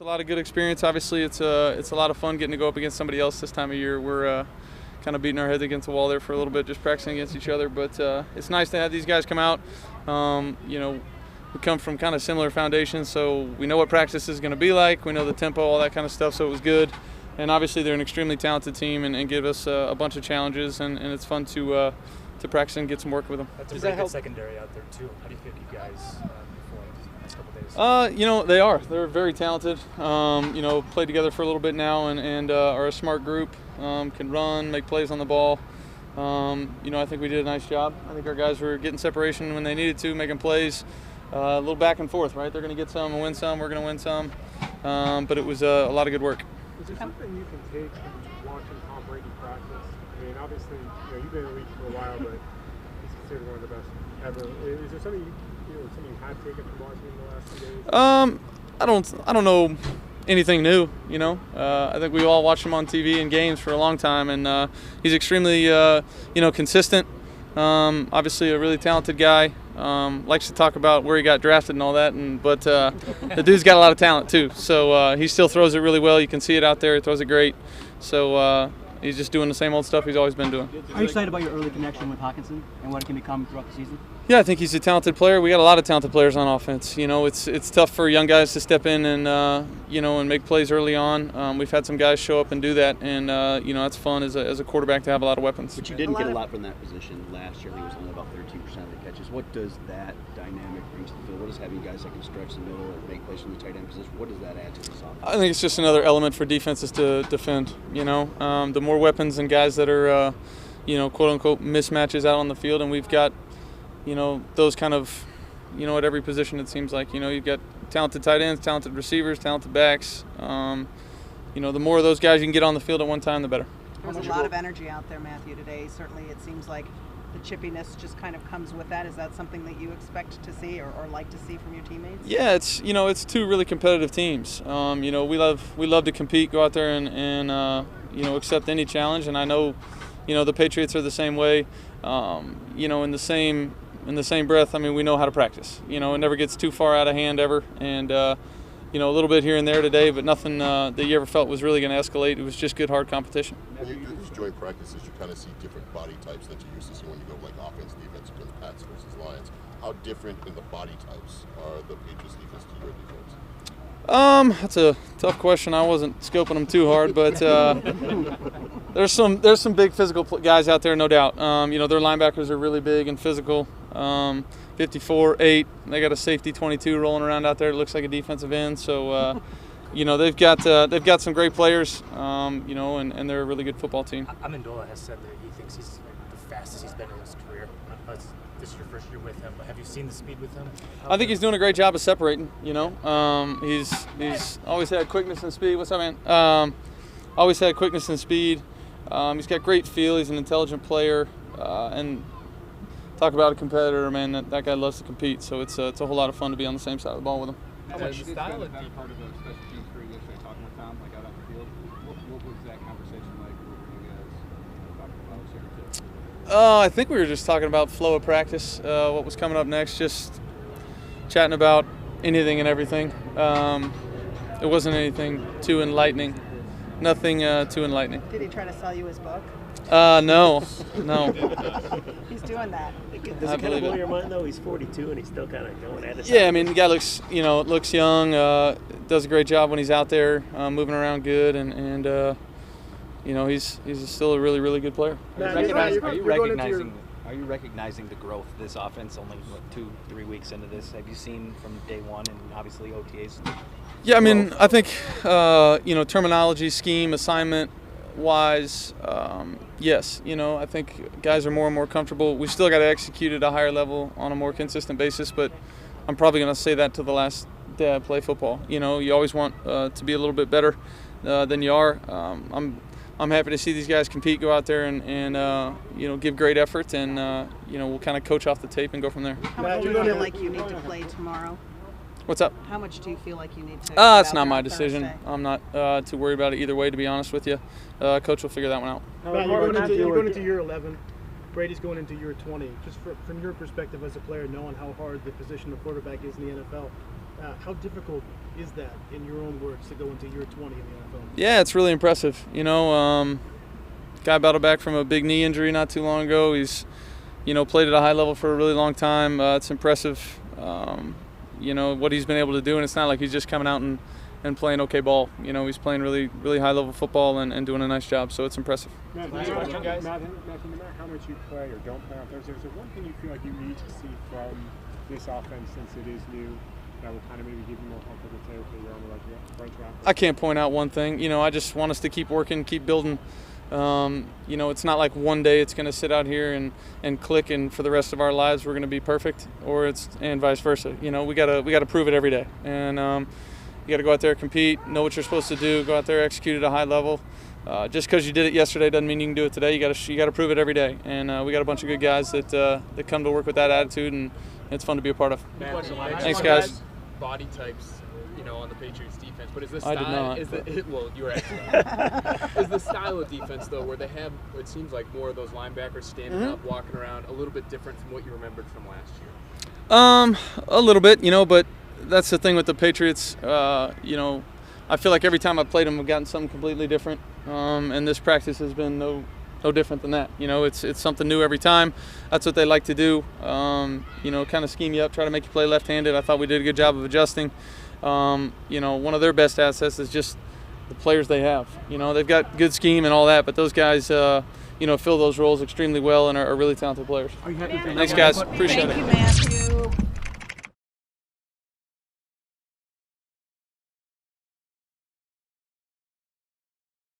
It's a lot of good experience. Obviously, it's a lot of fun getting to go up against somebody else this time of year. We're kind of beating our heads against the wall there for a little bit, just practicing against each other. But it's nice to have these guys come out. We come from kind of similar foundations, so we know what practice is going to be like. We know the tempo, all that kind of stuff, so it was good. And obviously they're an extremely talented team and give us a bunch of challenges, and it's fun to practice and get some work with them. That's a very good secondary out there, too. How do you feel you guys performed the next couple of days? They are. They're very talented. Played together for a little bit now and are a smart group, can run, make plays on the ball. I think we did a nice job. I think our guys were getting separation when they needed to, making plays. A little back and forth, right? They're going to get some and win some. We're going to win some. But it was a lot of good work. Is there something you can take from watching Tom Brady practice? I mean, obviously, you've been in the league for a while, but he's considered one of the best ever. Is there something you have taken from watching him the last few days? I don't know anything new. I think we all watched him on TV and games for a long time, and he's extremely consistent. Obviously, a really talented guy. Likes to talk about where he got drafted and all that, but the dude's got a lot of talent too. So he still throws it really well. You can see it out there. He throws it great. So he's just doing the same old stuff he's always been doing. Are you excited about your early connection with Hawkinson and what it can become throughout the season? Yeah, I think he's a talented player. We got a lot of talented players on offense. It's tough for young guys to step in and make plays early on. We've had some guys show up and do that, and it's fun as a quarterback to have a lot of weapons. But you didn't get a lot from that position last year. I think it was only about 13% of the catches. What does that dynamic bring to the field? What does having guys that can stretch the middle and make plays from the tight end position? What does that add to this offense? I think it's just another element for defenses to defend. The more weapons and guys that are quote unquote mismatches out on the field, and we've got those kind of, at every position it seems like. You've got talented tight ends, talented receivers, talented backs. The more of those guys you can get on the field at one time, the better. There was a lot of energy out there, Matthew, today. Certainly it seems like the chippiness just kind of comes with that. Is that something that you expect to see or like to see from your teammates? Yeah, it's two really competitive teams. We love to compete, go out there and accept any challenge. And I know, the Patriots are the same way. In the same breath, we know how to practice. It never gets too far out of hand ever, and a little bit here and there today, but nothing that you ever felt was really going to escalate. It was just good, hard competition. When you do these joint practices, you kind of see different body types that you used to see when you go like offense, defense, between the Pats versus Lions. How different in the body types are the Patriots defense to your defense? That's a tough question. I wasn't scoping them too hard, but there's some big physical guys out there, no doubt. Their linebackers are really big and physical. 54-8. They got a safety 22 rolling around out there. It looks like a defensive end. So, they've got some great players. And they're a really good football team. Amendola has said that he thinks he's the fastest he's been in his career. This is your first year with him, but have you seen the speed with him? I think he's doing a great job of separating. He's always had quickness and speed. What's up, man? Always had quickness and speed. He's got great feel. He's an intelligent player, and talk about a competitor, man. That guy loves to compete. So it's a whole lot of fun to be on the same side of the ball with him. How much style of part of the special teams crew yesterday, talking with Tom, out on the field? What was that conversation like? What were you guys talking about sharing tips? I think we were just talking about flow of practice, what was coming up next, just chatting about anything and everything. It wasn't anything too enlightening. Nothing too enlightening. Did he try to sell you his book? No. He's doing that. Does it kind of blow your mind though? He's 42 and he's still kind of going at it. Yeah, the guy looks young. Does a great job when he's out there, moving around good, and he's still a really, really good player. Are you recognizing the growth of this offense only 2-3 weeks into this? Have you seen from day one and obviously OTAs? Yeah, I think terminology, scheme, assignment wise, yes. I think guys are more and more comfortable. We still got to execute at a higher level on a more consistent basis, but I'm probably going to say that to the last day I play football. You always want to be a little bit better than you are. I'm happy to see these guys compete, go out there and give great effort, and we'll kind of coach off the tape and go from there. How much do you feel like you need to play tomorrow? What's up? How much do you feel like you need to? It's not my decision. Thursday? I'm not too worried about it either way, to be honest with you. Coach will figure that one out. Matt, you're going into year 11. Brady's going into year 20. Just from your perspective as a player, knowing how hard the position of quarterback is in the NFL, How difficult is that, in your own words, to go into year 20 in the NFL? Yeah, it's really impressive. You know, guy battled back from a big knee injury not too long ago. He's, you know, played at a high level for a really long time. It's impressive, you know, what he's been able to do. And it's not like he's just coming out and playing okay ball. You know, he's playing really, really high level football and doing a nice job. So it's impressive. Matt, no matter how much you play or don't play on Thursday, is there one thing you feel like you need to see from this offense, since it is new, that will kind of maybe give you more comfort and say, okay, you're on the right track? I can't point out one thing. You know, I just want us to keep working, keep building. You know, it's not like one day it's going to sit out here and click, and for the rest of our lives we're going to be perfect, and vice versa. You know, we gotta prove it every day, and you got to go out there, compete, know what you're supposed to do, go out there, execute at a high level. Just because you did it yesterday doesn't mean you can do it today. You got to prove it every day, and we got a bunch of good guys that come to work with that attitude, and it's fun to be a part of. Thanks, guys. Body types, you know, on the Patriots defense, but is the I did style? not. Well, you were actually. Is the style of defense though, where they have, it seems like more of those linebackers standing up, walking around, a little bit different from what you remembered from last year? A little bit, you know, but that's the thing with the Patriots. You know, I feel like every time I've played them, I've gotten something completely different, and this practice has been no different than that. You know, it's something new every time. That's what they like to do. You know, kind of scheme you up, try to make you play left-handed. I thought we did a good job of adjusting. You know, one of their best assets is just the players they have. You know, they've got good scheme and all that, but those guys, you know, fill those roles extremely well and are really talented players. Thanks, guys. Appreciate it. Thank you, Matthew.